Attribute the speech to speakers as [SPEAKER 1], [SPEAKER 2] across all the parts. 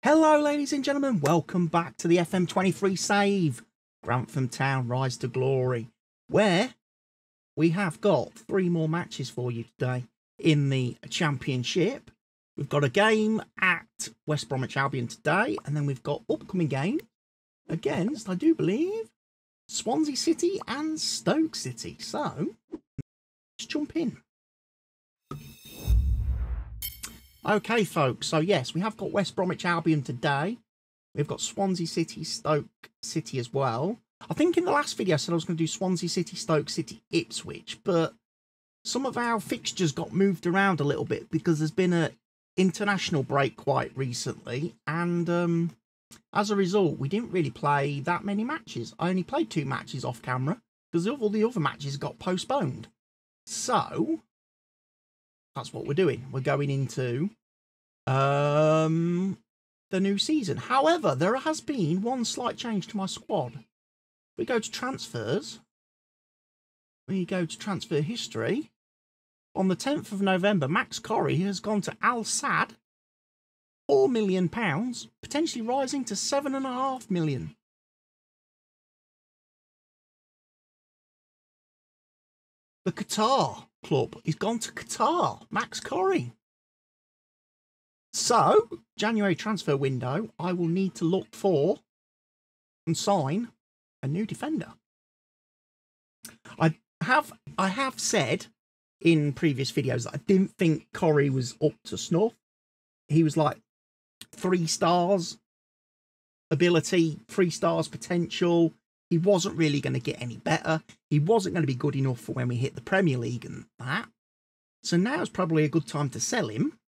[SPEAKER 1] Hello, ladies and gentlemen. Welcome back to the FM23 save. Grantham Town Rise to Glory, where we have got 3 more matches for you today in the Championship. We've got a game at West Bromwich Albion today, and then we've got upcoming game against, I do believe, Swansea City and Stoke City. So, let's jump in. Okay, folks, so yes, we have got West Bromwich Albion today. We've got Swansea City, Stoke City as well. I think in the last video I said I was going to do Swansea City, Stoke City, Ipswich, but some of our fixtures got moved around a little bit because there's been an international break quite recently, and as a result, we didn't really play that many matches. I only played 2 matches off camera because all the other matches got postponed. So that's what we're doing. We're going into the new season. However, there has been one slight change to my squad. We go to transfers. We go to transfer history. On the 10th of November, Max Corrie has gone to Al Sadd. £4 million, potentially rising to £7.5 million. The Qatar club. He's gone to Qatar. Max Corrie. So, January transfer window, I will need to look for and sign a new defender. I have said in previous videos that I didn't think Corrie was up to snuff. He was like 3 stars ability, 3 stars potential. He wasn't really going to get any better. He wasn't going to be good enough for when we hit the Premier League and that. So now's probably a good time to sell him.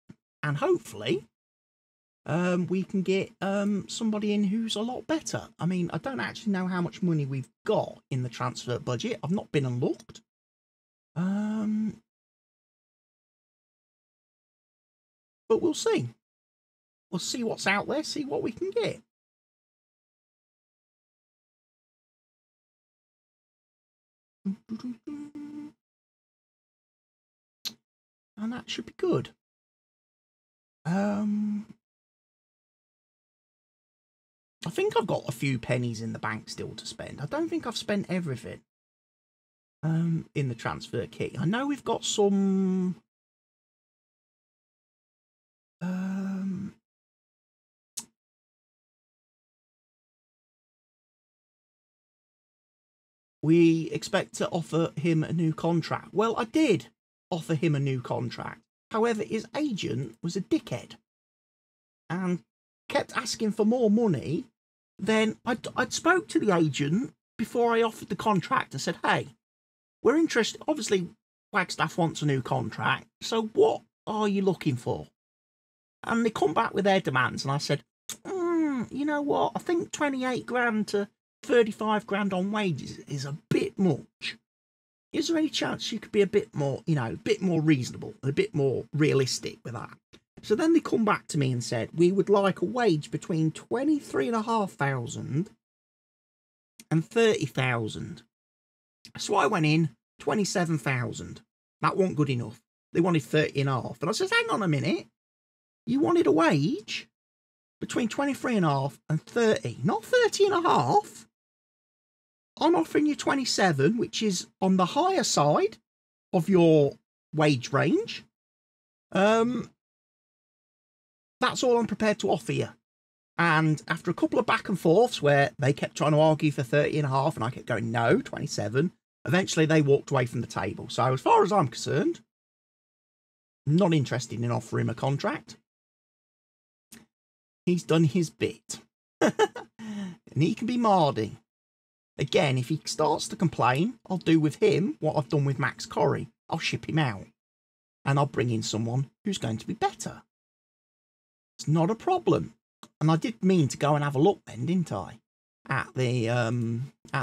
[SPEAKER 1] And hopefully, we can get somebody in who's a lot better. I mean, I don't actually know how much money we've got in the transfer budget. I've not been and looked. But we'll see. We'll see what's out there, see what we can get. And that should be good. I think I've got a few pennies in the bank still to spend. I don't think I've spent everything in the transfer kit. I know we've got some we expect to offer him a new contract. Well, I did offer him a new contract. However, his agent was a dickhead and kept asking for more money. Then I'd spoke to the agent before I offered the contract and said, hey, we're interested. Obviously, Wagstaff wants a new contract. So what are you looking for? And they come back with their demands. And I said, you know what? I think 28 grand to 35 grand on wages is a bit much. Is there any chance you could be a bit more, a bit more reasonable, a bit more realistic with that? So then they come back to me and said, we would like a wage between 23,500 and 30,000. So I went in 27,000. That wasn't good enough. They wanted 30.5. And I said, hang on a minute. You wanted a wage between 23.5 and 30, not 30.5. I'm offering you 27, which is on the higher side of your wage range. That's all I'm prepared to offer you. And after a couple of back and forths where they kept trying to argue for 30.5 and I kept going, no, 27, eventually they walked away from the table. So as far as I'm concerned, not interested in offering him a contract. He's done his bit. And he can be Mardy. Again, if he starts to complain, I'll do with him what I've done with Max Corrie. I'll ship him out. And I'll bring in someone who's going to be better. It's not a problem. And I did mean to go and have a look then, didn't I? At the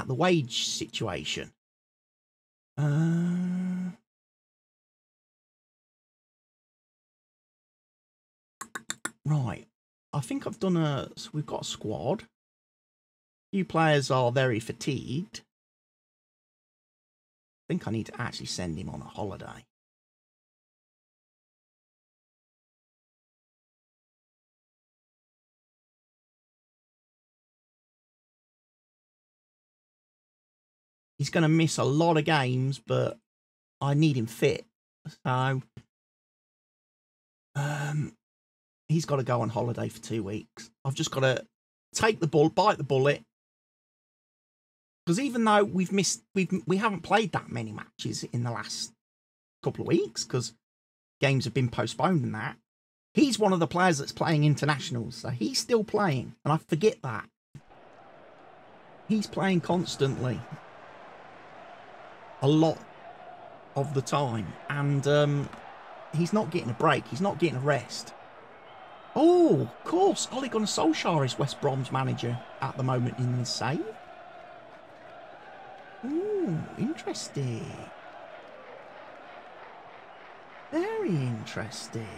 [SPEAKER 1] wage situation. Right. I think I've done so we've got a squad. Few players are very fatigued. I think I need to actually send him on a holiday. he's going to miss a lot of games, but I need him fit. So he's got to go on holiday for 2 weeks. I've just got to bite the bullet. Because even though we haven't played that many matches in the last couple of weeks, because games have been postponed and that, he's one of the players that's playing internationals, so he's still playing, and I forget that. He's playing constantly. A lot of the time, and he's not getting a break, he's not getting a rest. Oh, of course, Ole Gunnar Solskjaer is West Brom's manager at the moment in this save. Ooh, interesting. Very interesting.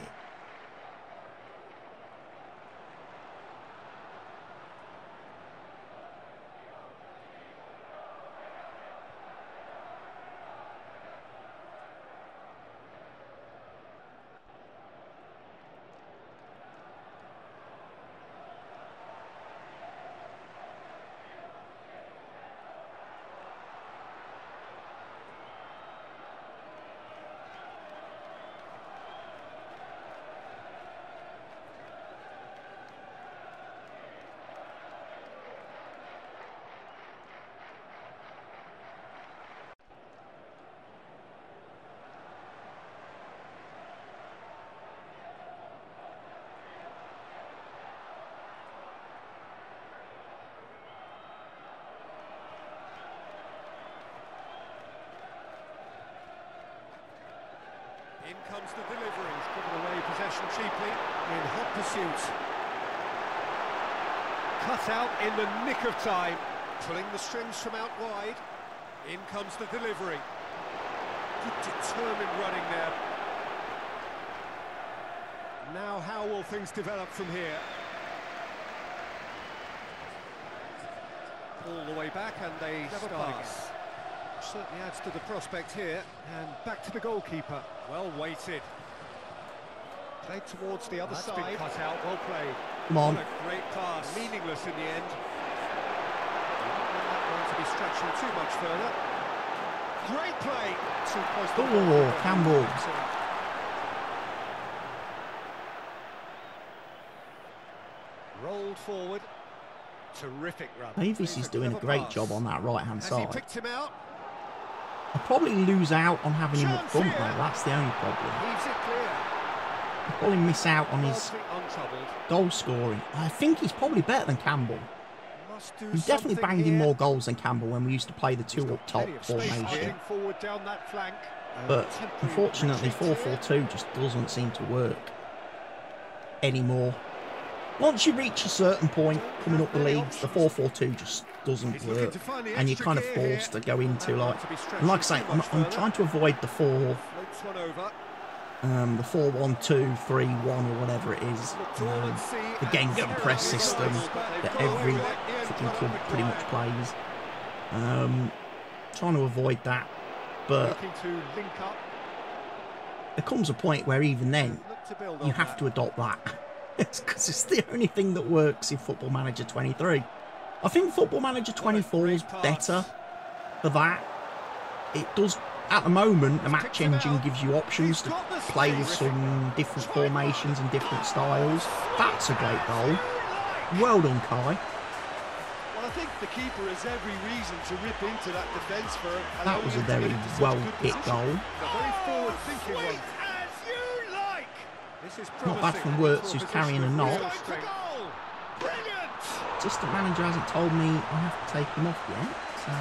[SPEAKER 2] In comes the delivery. He's given away possession cheaply in hot pursuit. Cut out in the nick of time. Pulling the strings from out wide. In comes the delivery. Good determined running there. Now how will things develop from here? All the way back and they start again. Certainly adds to the prospect here, and back to the goalkeeper. Well weighted. Played towards the other side. Been cut out, well played.
[SPEAKER 1] Come on.
[SPEAKER 2] What a great pass. Meaningless in the end. Don't want that one to be stretching too much further. Great play. Too close to the
[SPEAKER 1] goal. Campbell.
[SPEAKER 2] Rolled forward. Terrific run.
[SPEAKER 1] Davies is doing a great job on that right-hand side.
[SPEAKER 2] He picked him out?
[SPEAKER 1] I'll probably lose out on having him up front, though. That's the only problem.
[SPEAKER 2] Leaves it clear.
[SPEAKER 1] I'll probably miss out on his goal scoring. I think he's probably better than Campbell. He's definitely banged in more goals than Campbell when we used to play the two up top formation. But unfortunately, 4-4-2 just doesn't seem to work anymore. Once you reach a certain point coming up the leagues, the 4-4-2 just doesn't work, and you're kind of forced to go into and like I say, I'm trying to avoid the 4-1-2-3-1 or whatever it is, the Gingerbreads press system that every fucking club pretty much plays. Trying to avoid that, but there comes a point where even then you have to adopt that. It's because it's the only thing that works in Football Manager 23. I think Football Manager 24 is better for that. It does, at the moment, the match engine gives you options to play with some different formations and different styles. That's a great goal. Well done, Kai.
[SPEAKER 2] Well, I think the keeper has every reason to rip into that defence for...
[SPEAKER 1] That was a very well-hit goal.
[SPEAKER 2] A very forward-thinking one.
[SPEAKER 1] Not bad from Wirtz, who's carrying a knock. Assistant manager hasn't told me I have to take him off yet, so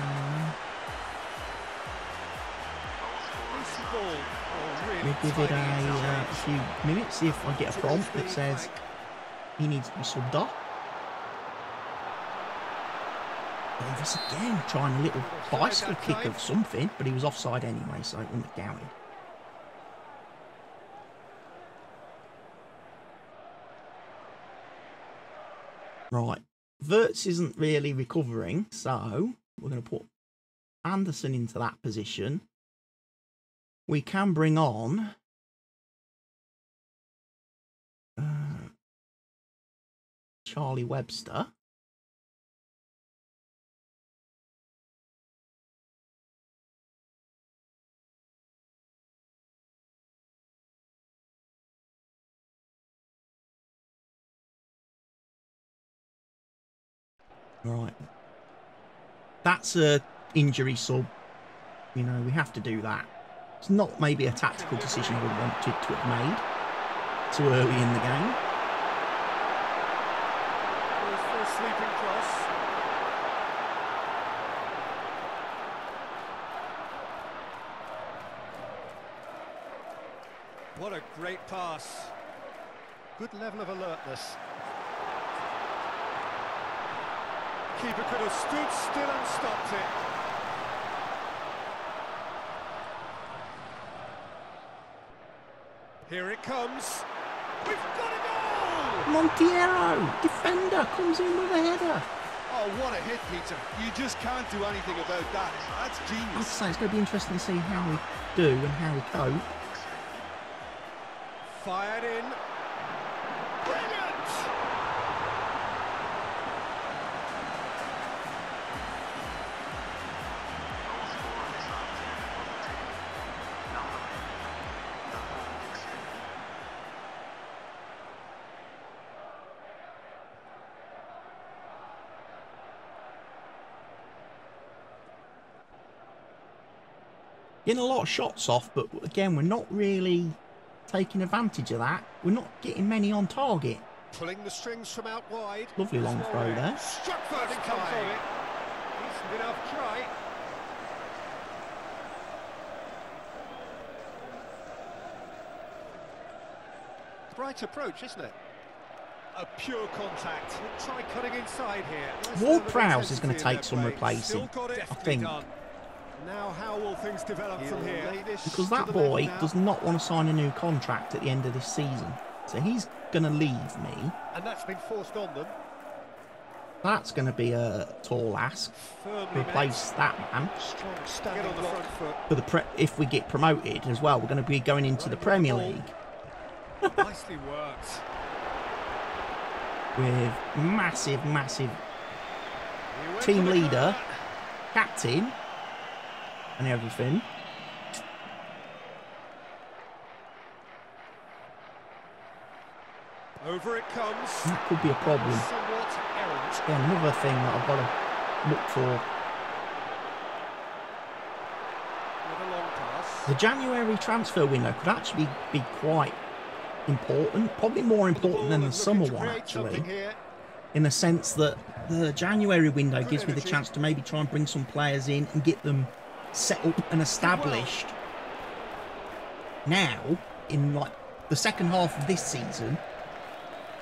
[SPEAKER 1] we'll give it a few minutes, see if I get a prompt that says he needs to be subbed off. Davis again trying a little bicycle kick of something, but he was offside anyway, so it wouldn't have counted. Right, Wirtz isn't really recovering, so we're going to put Anderson into that position. We can bring on Charlie Webster. Right. That's a injury sub. You know, we have to do that. It's not maybe a tactical decision we wanted to have made too early in the game.
[SPEAKER 2] For a sleeping cross. What a great pass. Good level of alertness. Keeper could have stood still and stopped it. Here it comes. We've got a goal!
[SPEAKER 1] Montiero, defender, comes in with a header.
[SPEAKER 3] Oh, what a hit, Peter. You just can't do anything about that. That's
[SPEAKER 1] I'd
[SPEAKER 3] genius.
[SPEAKER 1] say it's going to be interesting to see how we do and how we cope.
[SPEAKER 2] Fired in. Brilliant!
[SPEAKER 1] Getting a lot of shots off, but again, we're not really taking advantage of that. We're not getting many on target.
[SPEAKER 2] Pulling the strings from out wide.
[SPEAKER 1] Lovely long throw there.
[SPEAKER 2] Struck first time. Decent enough try. Bright approach, isn't it? A pure contact. We'll try cutting inside here.
[SPEAKER 1] Ward-Prowse is going to take some replacing, I think.
[SPEAKER 2] Now how will things develop from here?
[SPEAKER 1] Because that boy does not want to sign a new contract at the end of this season. So he's going to leave me.
[SPEAKER 2] And that's been forced on them.
[SPEAKER 1] That's going to be a tall ask. Replace that man.
[SPEAKER 2] Strong standing on the front foot.
[SPEAKER 1] For the if we get promoted as well, we're going to be going into the Premier League.
[SPEAKER 2] Nicely worked.
[SPEAKER 1] With massive team leader, captain, and everything.
[SPEAKER 2] Over it comes.
[SPEAKER 1] That could be a problem.
[SPEAKER 2] Somewhat errant.
[SPEAKER 1] Yeah, another thing that I've got to look for.
[SPEAKER 2] With a long pass.
[SPEAKER 1] The January transfer window could actually be quite important, probably more important than the summer one actually, in the sense that the January window gives me the chance to maybe try and bring some players in and get them set up and established now in like the second half of this season,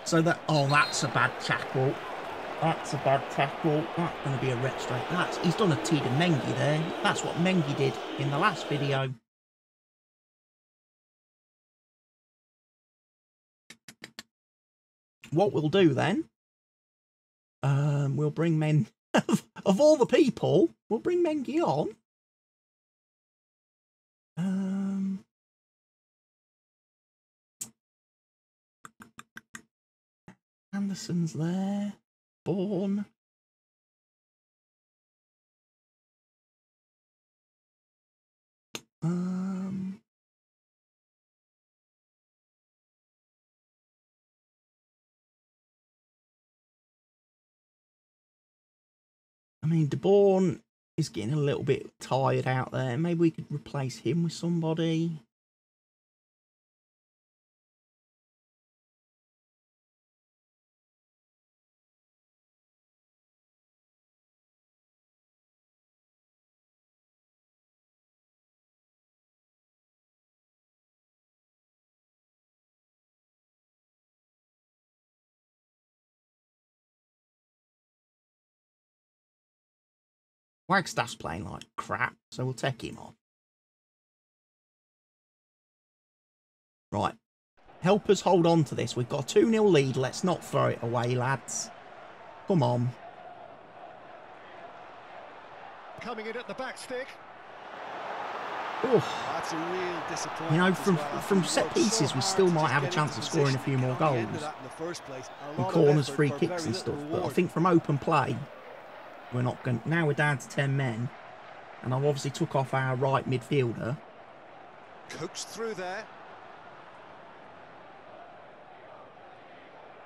[SPEAKER 1] so that that's a bad tackle, that's going to be a red straight. He's done a T to Mengi there. That's what Mengi did in the last video. What we'll do then, we'll bring of all the people, we'll bring Mengi on. Anderson's there. Bourne. I mean, De Bourne is getting a little bit tired out there. Maybe we could replace him with somebody. Wagstaff's playing like crap, so we'll take him on. Right. Help us hold on to this. We've got a 2-0 lead. Let's not throw it away, lads. Come on.
[SPEAKER 2] Coming in at the back stick.
[SPEAKER 1] Oh.
[SPEAKER 3] That's a real disappointment.
[SPEAKER 1] You know, from set pieces, we still might have a chance of scoring a few more goals. And corners, free kicks and stuff. But I think from open play, we're not going. Now we're down to 10 men. And I've obviously took off our right midfielder.
[SPEAKER 2] Coaxed through there.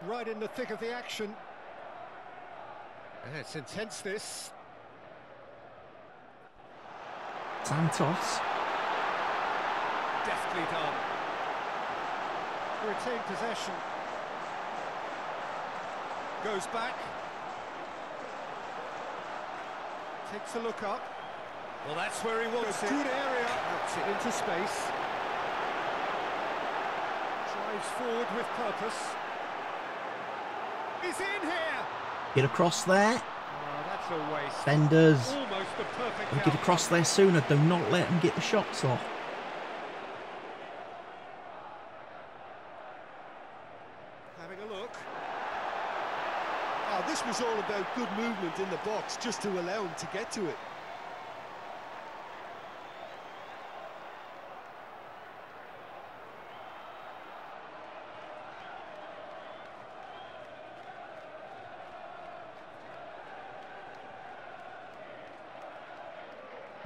[SPEAKER 2] Right in the thick of the action. Yeah, it's intense, this.
[SPEAKER 1] Santos.
[SPEAKER 2] Deftly done. Retain possession. Goes back. Takes a look up. Well, that's where he wants it. Good area. Outs it into space. Drives forward with purpose. He's in here.
[SPEAKER 1] Get across there.
[SPEAKER 2] Oh, that's a waste.
[SPEAKER 1] Fenders.
[SPEAKER 2] Almost the perfect
[SPEAKER 1] We'll get across there sooner. Do not let them get the shots off.
[SPEAKER 2] Having a look.
[SPEAKER 3] Oh, this was all about good movement in the box, just to allow him to get to it.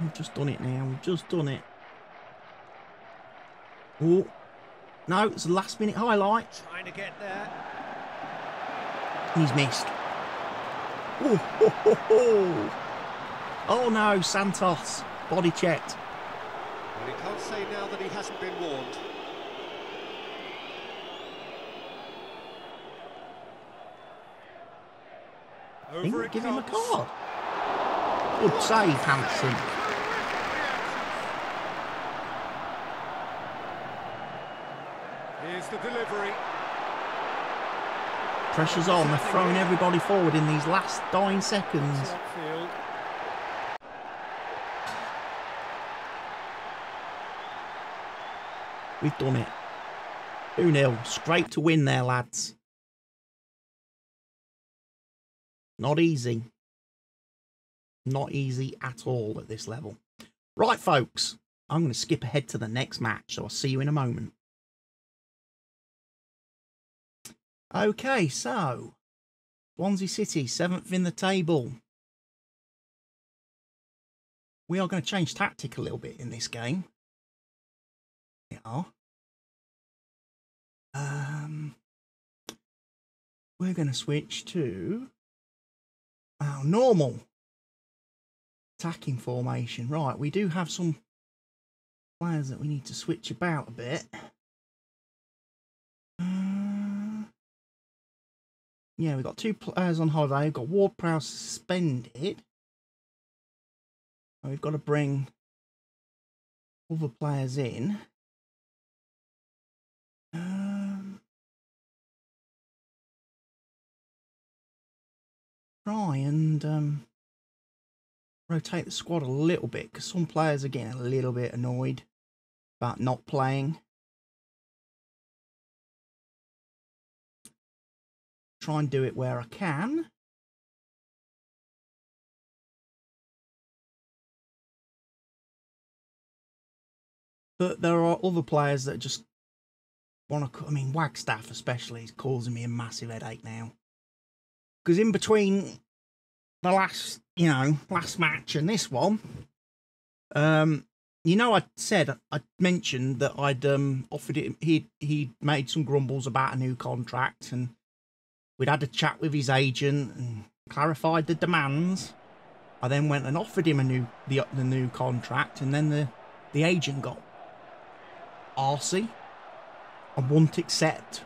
[SPEAKER 1] We've just done it now. We've just done it. Oh. No, it's a last minute highlight.
[SPEAKER 2] Trying to get there.
[SPEAKER 1] He's missed. Oh, ho, ho, ho. Oh no, Santos. Body checked.
[SPEAKER 2] Well, he can't say now that he hasn't been warned. Over it
[SPEAKER 1] Give him a
[SPEAKER 2] comes.
[SPEAKER 1] card. Good save, Hanson.
[SPEAKER 2] Here's the delivery.
[SPEAKER 1] Pressure's on. They're throwing everybody forward in these last dying seconds.
[SPEAKER 2] Upfield.
[SPEAKER 1] We've done it. 2-0. Scrape to win there, lads. Not easy. Not easy at all at this level. Right, folks. I'm going to skip ahead to the next match, so I'll see you in a moment. Okay, so Swansea City, 7th in the table. We are going to change tactic a little bit in this game. We are. We're going to switch to our normal attacking formation. Right, we do have some players that we need to switch about a bit. Yeah, we've got 2 players on holiday. We've got Ward-Prowse suspended. We've got to bring other players in. Try and rotate the squad a little bit, because some players are getting a little bit annoyed about not playing. Try and do it where I can. But there are other players that just want to... I mean, Wagstaff especially is causing me a massive headache now. Because in between the last match and this one, you know, I mentioned that I'd offered it. He'd made some grumbles about a new contract, and we'd had a chat with his agent and clarified the demands. I then went and offered him the new contract, and then the agent got arsey and wouldn't accept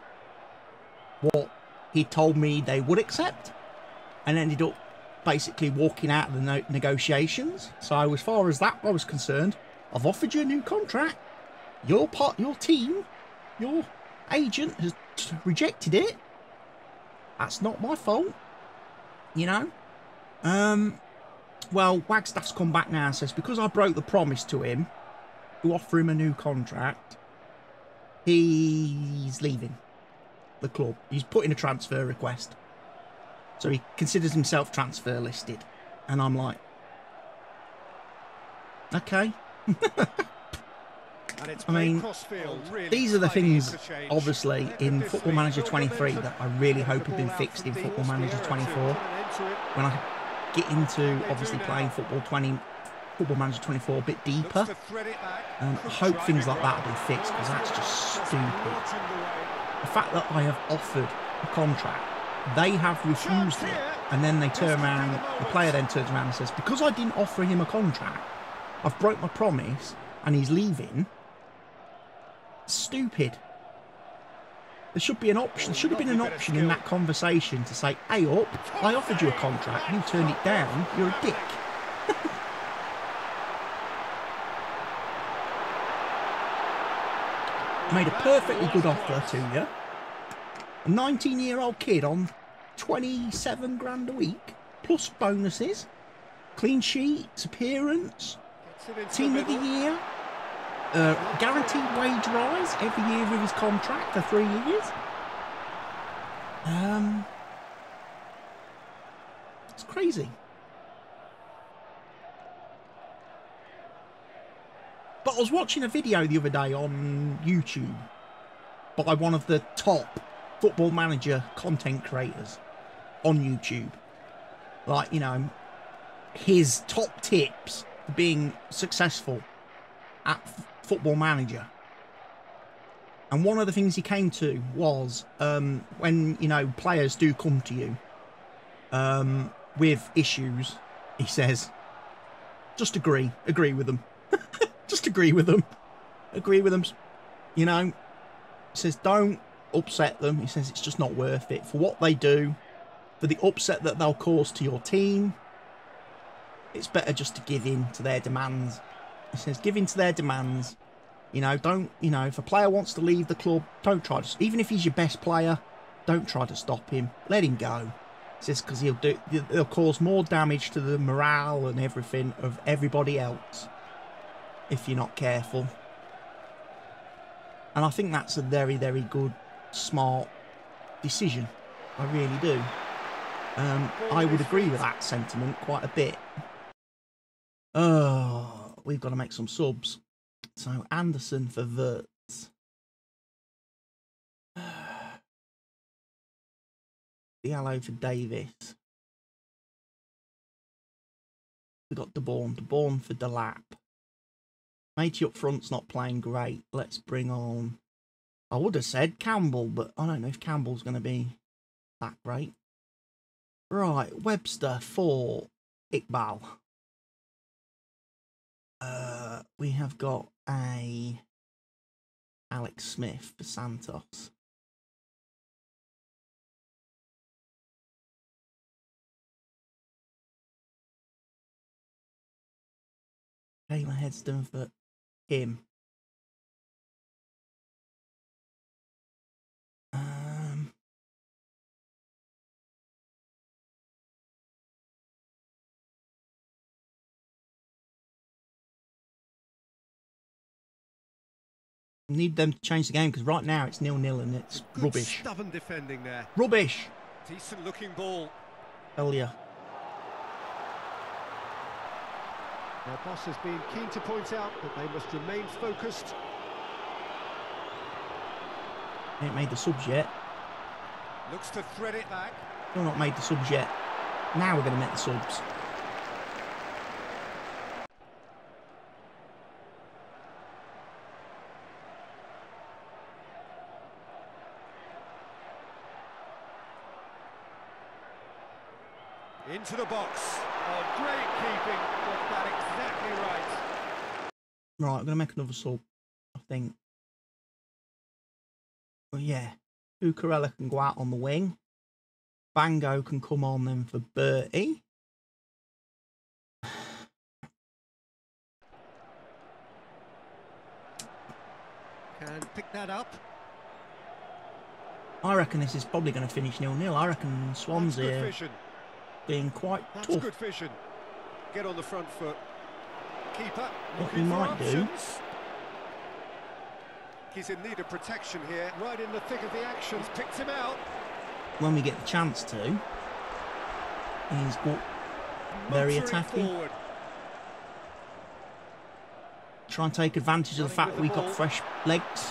[SPEAKER 1] what he told me they would accept, and ended up basically walking out of the negotiations. So as far as that I was concerned, I've offered you a new contract. Your team, your agent has rejected it. That's not my fault, you know. Well, Wagstaff's come back now and says because I broke the promise to him to offer him a new contract, he's leaving the club. He's put in a transfer request, so he considers himself transfer listed, and I'm like, okay. I mean, these are the things, obviously, in Football Manager 23 that I really hope have been fixed in Football Manager 24. When I get into, obviously, playing Football Manager 24 a bit deeper, I hope things like that will be fixed, because that's just stupid. The fact that I have offered a contract They have refused it. And then they turn around, the player then turns around and says, because I didn't offer him a contract, I've broke my promise and he's leaving. Stupid. There should be an option. There should have been an option in that conversation to say, hey up, I offered you a contract, you turned it down, you're a dick. Made a perfectly good offer to you. A 19-year-old kid on 27 grand a week, plus bonuses, clean sheets, appearance, team of the year, guaranteed wage rise every year of his contract for 3 years. It's crazy. But I was watching a video the other day on YouTube by one of the top Football Manager content creators on YouTube. Like, you know, his top tips for being successful at Football Manager. And one of the things he came to was when, you know, players do come to you with issues, he says, just agree with them. Just agree with them. Agree with them. You know, he says, don't upset them. He says it's just not worth it for what they do, for the upset that they'll cause to your team. It's better just to give in to their demands. He says, give in to their demands. You know, don't, you know, if a player wants to leave the club, don't try to, even if he's your best player, don't try to stop him. Let him go. He says, because he'll cause more damage to the morale and everything of everybody else if you're not careful. And I think that's a very, very good, smart decision. I really do. I would agree with that sentiment quite a bit. Oh, we've got to make some subs. So Anderson for Wirtz. Diallo for Davis. We've got De Bourne for Delap. Matey up front's not playing great. Let's bring on... I would have said Campbell, but I don't know if Campbell's going to be that great. Right, Webster for Iqbal. We have got a Alex Smith for Santos. Taylor Headston for him. Need them to change the game because right now it's 0-0 and it's rubbish.
[SPEAKER 2] Stubborn defending there.
[SPEAKER 1] Rubbish.
[SPEAKER 2] Decent looking ball.
[SPEAKER 1] Earlier.
[SPEAKER 2] Their boss has been keen to point out that they must remain focused.
[SPEAKER 1] Ain't made the subs yet.
[SPEAKER 2] Looks to thread it back.
[SPEAKER 1] Still not made the subs yet. Now we're going to make the subs.
[SPEAKER 2] Into the box. Oh, great keeping. Got that exactly right.
[SPEAKER 1] Right, I'm going to make another sub, I think. Well, yeah. Cucurella can go out on the wing. Bango can come on then for Bertie.
[SPEAKER 2] Can pick that up.
[SPEAKER 1] I reckon this is probably going to finish 0-0. I reckon Swansea being quite tough.
[SPEAKER 2] Good vision. Get on the front foot. Keeper.
[SPEAKER 1] What we might do.
[SPEAKER 2] He's in need of protection here. Right in the thick of the action. He's picked him out.
[SPEAKER 1] When we get the chance to, he's got very attacking.
[SPEAKER 2] Forward.
[SPEAKER 1] Try and take advantage of the fact that we've got fresh legs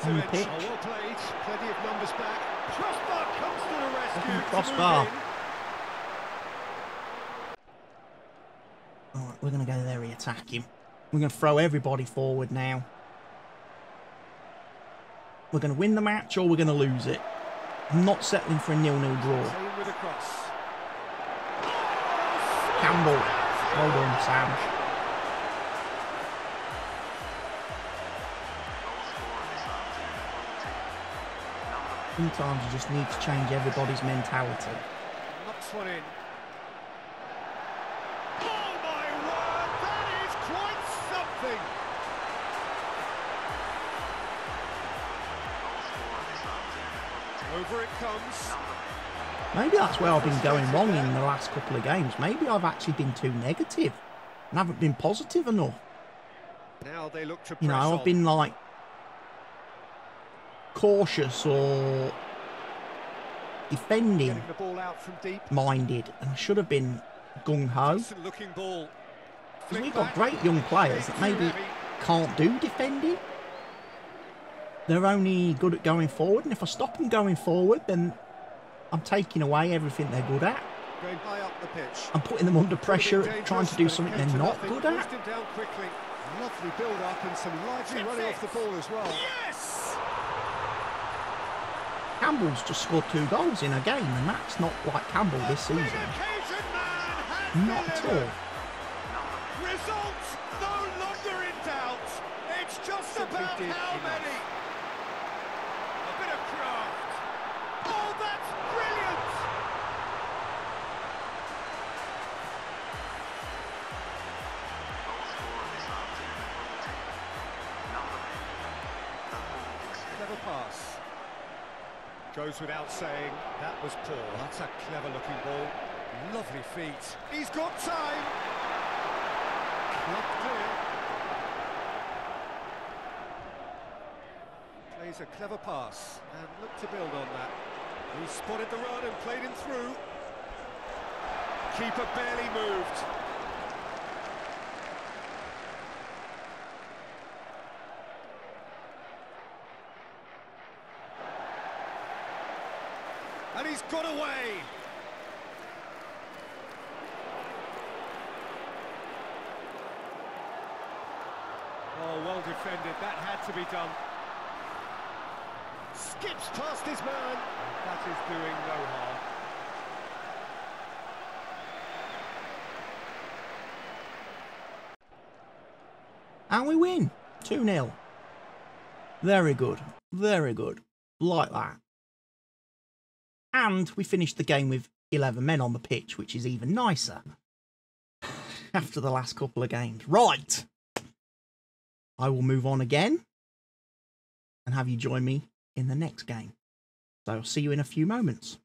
[SPEAKER 1] on the pitch.
[SPEAKER 2] Well played. Plenty of numbers back. Crossbar comes to the rescue.
[SPEAKER 1] Crossbar. Alright, we're going to go there and attack him. We're going to throw everybody forward now. We're going to win the match or we're going to lose it. I'm not settling for a 0-0 draw.
[SPEAKER 2] With a cross.
[SPEAKER 1] Campbell. Well done, Sam. Sometimes you just need to change everybody's mentality.
[SPEAKER 2] Knocks one in. Oh my word, that is quite something. Over it comes.
[SPEAKER 1] Maybe that's where I've been going wrong in the last couple of games. Maybe I've actually been too negative and haven't been positive enough.
[SPEAKER 2] Now they look to press
[SPEAKER 1] You know, I've been like cautious or defending
[SPEAKER 2] the ball out from deep.
[SPEAKER 1] Minded, and I should have been gung-ho.
[SPEAKER 2] Looking ball.
[SPEAKER 1] Because we've got great young players that maybe can't do defending. They're only good at going forward, and if I stop them going forward, then I'm taking away everything they're good at.
[SPEAKER 2] Going high up the pitch.
[SPEAKER 1] I'm putting them under pressure, trying to do something they're not good at.
[SPEAKER 2] Him down quickly. Lovely build-up and some lively running off the ball as well. Yes!
[SPEAKER 1] Campbell's just scored 2 goals in a game, and that's not like Campbell this season. Not at all.
[SPEAKER 2] Results no longer in doubt. It's just about how many. A bit of craft. Oh, that's brilliant! Clever pass. Goes without saying, that was poor. That's a clever looking ball. Lovely feet. He's got time. Not clear. Plays a clever pass and looked to build on that. He spotted the run and played him through. Keeper barely moved. And he's got away. Oh, well defended. That had to be done. Skips past his man. That is doing no harm.
[SPEAKER 1] And we win 2-0. Very good. Very good. Like that. And we finished the game with 11 men on the pitch, which is even nicer after the last couple of games. Right. I will move on again and have you join me in the next game. So I'll see you in a few moments.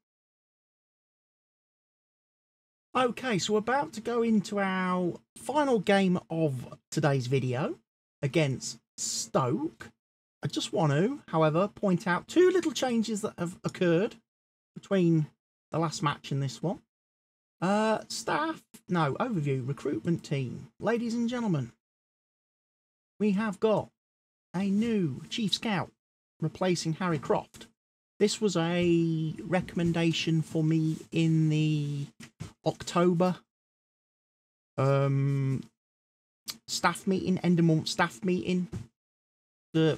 [SPEAKER 1] Okay, so we're about to go into our final game of today's video against Stoke. I just want to, however, point out 2 little changes that have occurred between the last match and this one. Overview, recruitment team. Ladies and gentlemen, we have got a new chief scout replacing Harry Croft. This was a recommendation for me in the October staff meeting, end of month staff meeting, to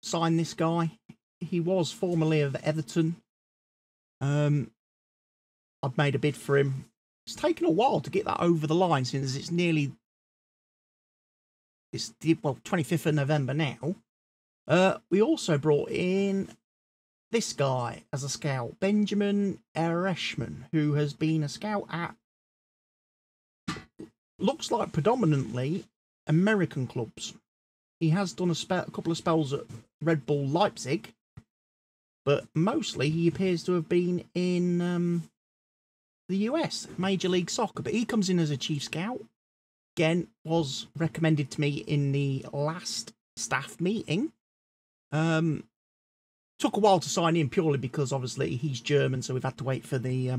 [SPEAKER 1] sign this guy. He was formerly of Everton. I've made a bid for him. It's taken a while to get that over the line since it's 25th of November now. We also brought in this guy as a scout, Benjamin Ereshman, who has been a scout at, looks like predominantly American clubs. He has done a couple of spells at Red Bull Leipzig, but mostly he appears to have been in the US, Major League Soccer. But he comes in as a chief scout. Again, was recommended to me in the last staff meeting. Took a while to sign in purely because obviously he's German, so we've had to wait for the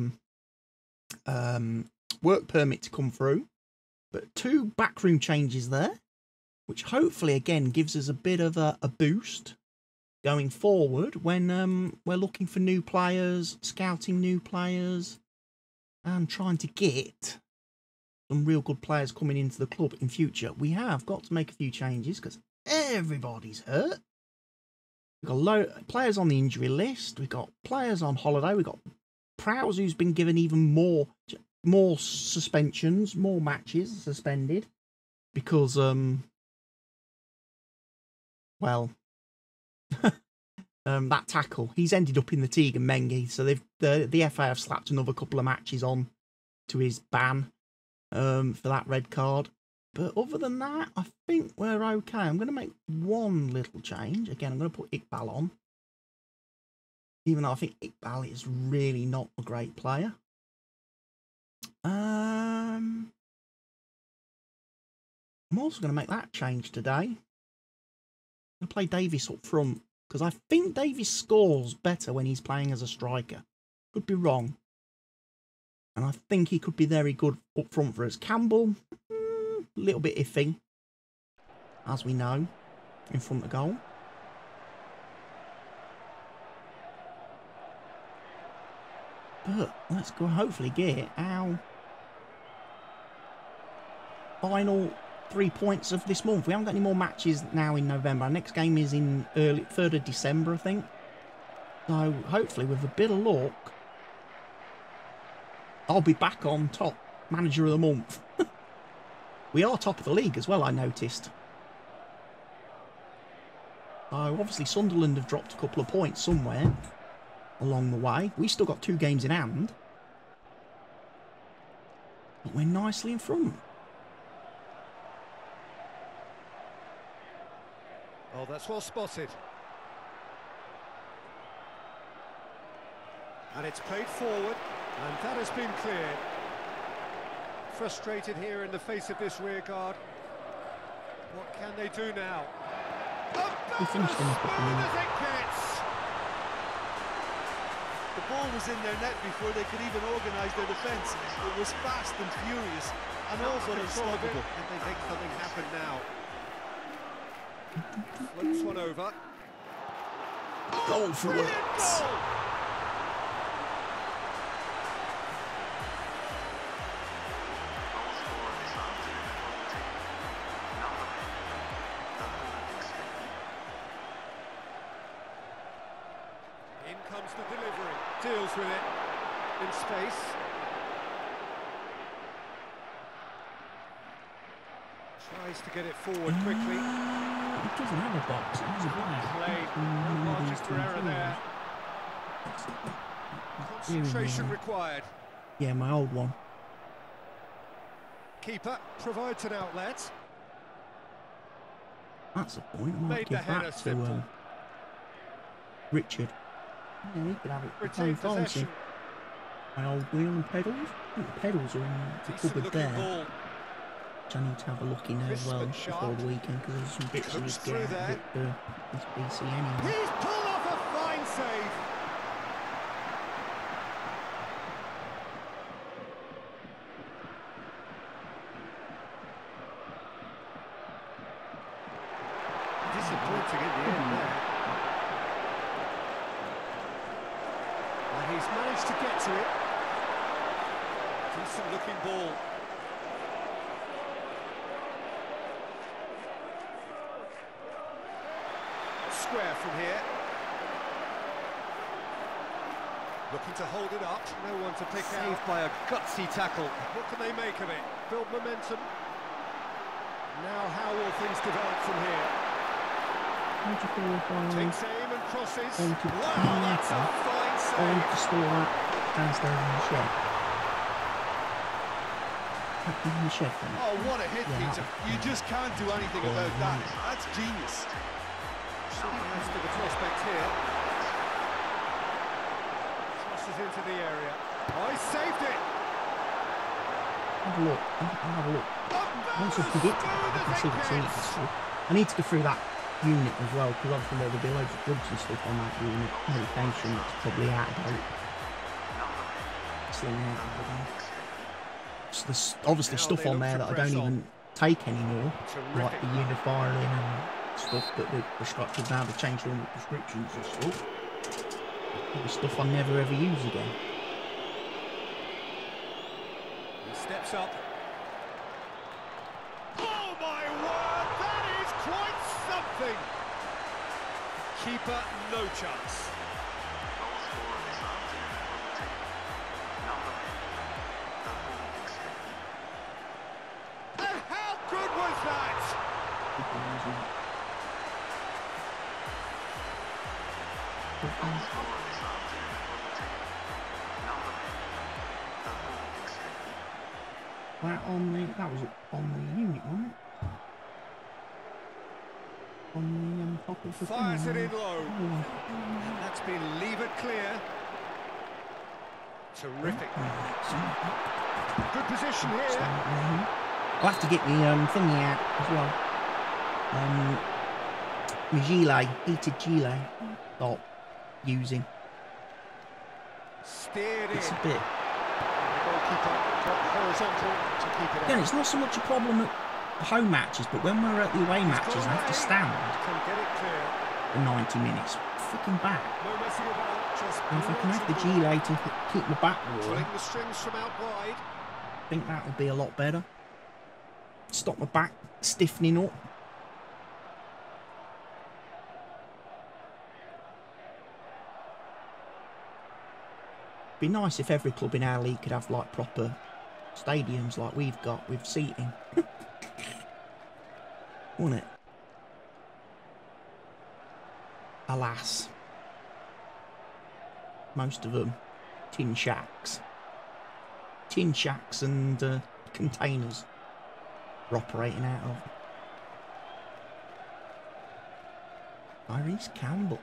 [SPEAKER 1] work permit to come through. But 2 backroom changes there, which hopefully again gives us a bit of a boost going forward when we're looking for new players, scouting new players, and trying to get some real good players coming into the club in future. We have got to make a few changes because everybody's hurt. We've got players on the injury list. We've got players on holiday. We've got Prowse, who's been given even more suspensions, more matches suspended because, well, that tackle. He's ended up in the Teague and Mengi, so the FA have slapped another couple of matches on to his ban for that red card. But other than that, I think we're okay. I'm going to make one little change. Again, I'm going to put Iqbal on. Even though I think Iqbal is really not a great player. I'm also going to make that change today. I'm going to play Davies up front. Because I think Davies scores better when he's playing as a striker. Could be wrong. And I think he could be very good up front for us. Campbell, a little bit iffy, as we know, in front of goal. But let's go hopefully get our final 3 points of this month. We haven't got any more matches now in November. Our next game is in 3rd of December, I think. So hopefully with a bit of luck, I'll be back on top, manager of the month. We are top of the league as well, I noticed. So obviously Sunderland have dropped a couple of points somewhere along the way. We still got 2 games in hand. But we're nicely in front.
[SPEAKER 2] Oh, that's well spotted. And it's played forward, and that has been cleared. Frustrated here in the face of this rear guard. What can they do now?
[SPEAKER 1] We finished in
[SPEAKER 3] The ball was in their net before they could even organise their defence. It was fast and furious and all but unstoppable.
[SPEAKER 2] And they make something happen now. Floats one over.
[SPEAKER 1] Goal for it.
[SPEAKER 2] In comes the delivery. Deals with it in space. Tries to get it forward quickly.
[SPEAKER 1] It doesn't have a box. It has a blank.
[SPEAKER 2] Played. No margin for error there. Concentration required.
[SPEAKER 1] Yeah, my old one.
[SPEAKER 2] Keeper provides an outlet.
[SPEAKER 1] That's a point. I might
[SPEAKER 2] Made the
[SPEAKER 1] give
[SPEAKER 2] header
[SPEAKER 1] that to
[SPEAKER 2] simple.
[SPEAKER 1] Richard. Yeah, he could have it.
[SPEAKER 2] Retained possession.
[SPEAKER 1] My old wheel and pedals. I think the pedals are in the
[SPEAKER 2] Decent
[SPEAKER 1] cupboard
[SPEAKER 2] looking
[SPEAKER 1] there.
[SPEAKER 2] ball.
[SPEAKER 1] Which I need to have a look in as well before the weekend because there's some bits of this
[SPEAKER 2] through there.
[SPEAKER 1] this BC anyway.
[SPEAKER 2] He's pulled off a fine save. Disappointing in the end there. And he's managed to get to it. Decent looking ball. Square from here. Looking to hold it up. No one to pick out. Saved by a gutsy tackle. What can they make of it? Build momentum. Now how will things develop from here? Takes aim and crosses. Wow, that's a fine save.
[SPEAKER 1] To store that downstairs in the shed. In the shed then.
[SPEAKER 3] Oh, what a hit, Peter. You just can't do anything about that. That's genius.
[SPEAKER 2] As to the prospect here. Crosses into the area. Oh, he saved it!
[SPEAKER 1] Have a look. I'll have a look. Once I can get to it, I can see what's in it and stuff. I need to go through that unit as well, because obviously there'll be loads of drugs and stuff on that unit. Medication that's probably out of date. So there's obviously stuff on there that I don't even take anymore, like the Unifiling and stuff that they've prescribed now. They've changed all the prescriptions and stuff. The stuff I never ever use again.
[SPEAKER 2] He steps up. Oh my word, that is quite something! keeper, no chance. And how good was that?
[SPEAKER 1] That was on the unit, wasn't it? On the top of the
[SPEAKER 2] Fires
[SPEAKER 1] thing.
[SPEAKER 2] it in low. And that's been levered clear. Terrific. Good position here.
[SPEAKER 1] I'll have to get the thingy out as well. My gilet, heated gilet. Stop using.
[SPEAKER 2] Steered in.
[SPEAKER 1] It's a bit.
[SPEAKER 2] Goalkeeper got horizontal to keep it
[SPEAKER 1] Again,
[SPEAKER 2] out.
[SPEAKER 1] it's not so much a problem at home matches, but when we're at the away matches and have to stand
[SPEAKER 2] Can get it clear.
[SPEAKER 1] for 90 minutes, fucking back.
[SPEAKER 2] No messing about, just
[SPEAKER 1] And if I can have the
[SPEAKER 2] brilliant
[SPEAKER 1] gilet to keep my back warm,
[SPEAKER 2] pulling the strings from out wide.
[SPEAKER 1] I think that would be a lot better. Stop my back stiffening up. Be nice if every club in our league could have like proper stadiums like we've got with seating. Wouldn't it? Alas, most of them tin shacks and containers are operating out of. Tyrese Campbell.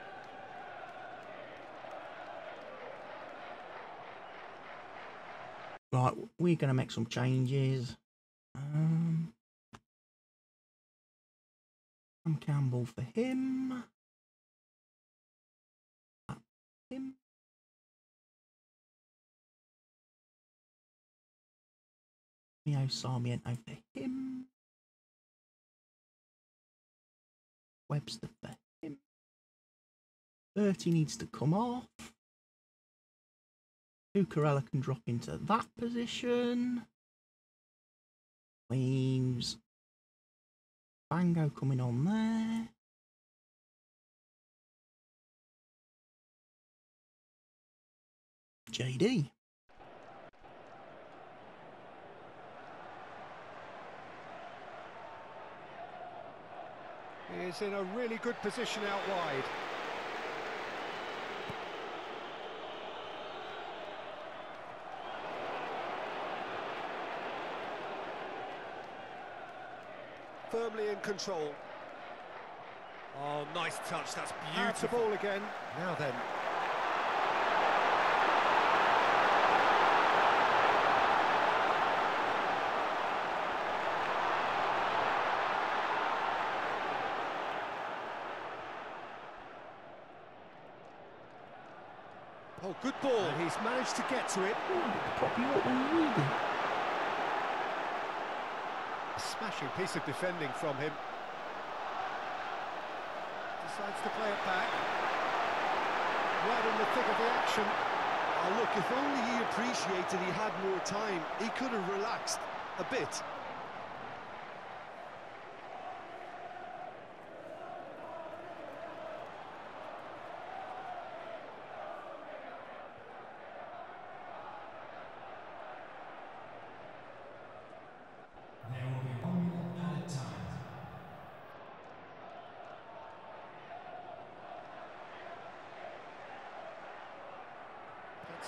[SPEAKER 1] Right, we're going to make some changes. Sam Campbell for him. Him. Mio Sarmiento for him. Webster for him. 30 needs to come off. Cucurella can drop into that position. Leaves Bango coming on there. JD.
[SPEAKER 2] He is in a really good position out wide. Firmly in control. Oh, nice touch, that's beautiful. Out the ball again. Now then. Oh, good ball. And he's managed to get to it.
[SPEAKER 1] Probably what we needed.
[SPEAKER 2] A smashing piece of defending from him. Decides to play it back. Right in the thick of the action.
[SPEAKER 3] Oh, look, if only he appreciated he had more time, he could have relaxed a bit.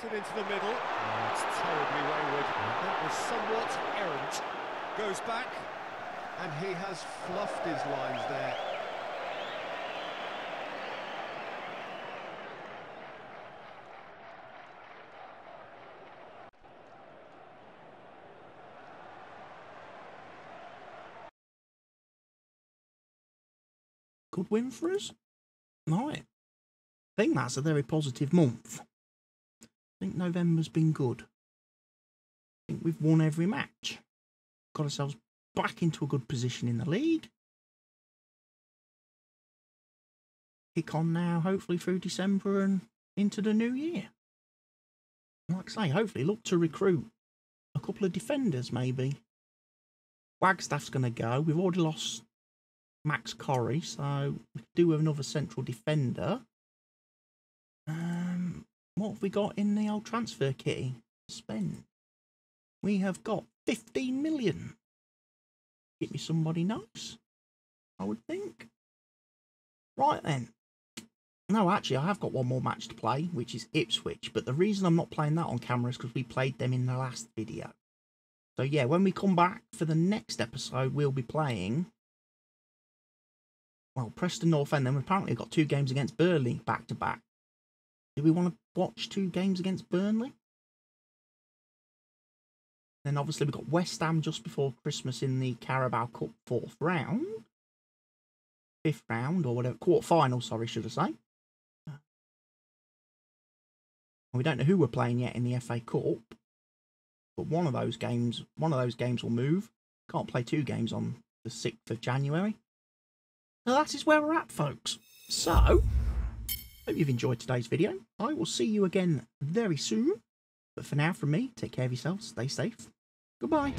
[SPEAKER 2] It into the middle. Oh, it's terribly wayward. That was somewhat errant. Goes back.
[SPEAKER 3] And he has fluffed his lines there.
[SPEAKER 1] Good win for us. Right. I think that's a very positive month. I think November's been good. I think we've won every match. Got ourselves back into a good position in the league. Kick on now, hopefully through December and into the new year. Like I say, hopefully look to recruit a couple of defenders maybe. Wagstaff's going to go. We've already lost Max Corrie, so we could do with another central defender. What have we got in the old transfer kitty? Spend. We have got 15 million. Get me somebody nice, I would think. Right then. No, actually, I have got one more match to play, which is Ipswich. But the reason I'm not playing that on camera is because we played them in the last video. So yeah, when we come back for the next episode, we'll be playing... well, Preston North End. Then we've apparently got 2 games against Burnley back-to-back. Do we want to watch 2 games against Burnley? Then obviously we've got West Ham just before Christmas in the Carabao Cup 4th round. 5th round, or whatever. Quarter-final, sorry, should I say. We don't know who we're playing yet in the FA Cup. But one of those games will move. Can't play 2 games on the 6th of January. So that is where we're at, folks. So... hope you've enjoyed today's video. I will see you again very soon. But for now, from me, take care of yourselves, stay safe. Goodbye.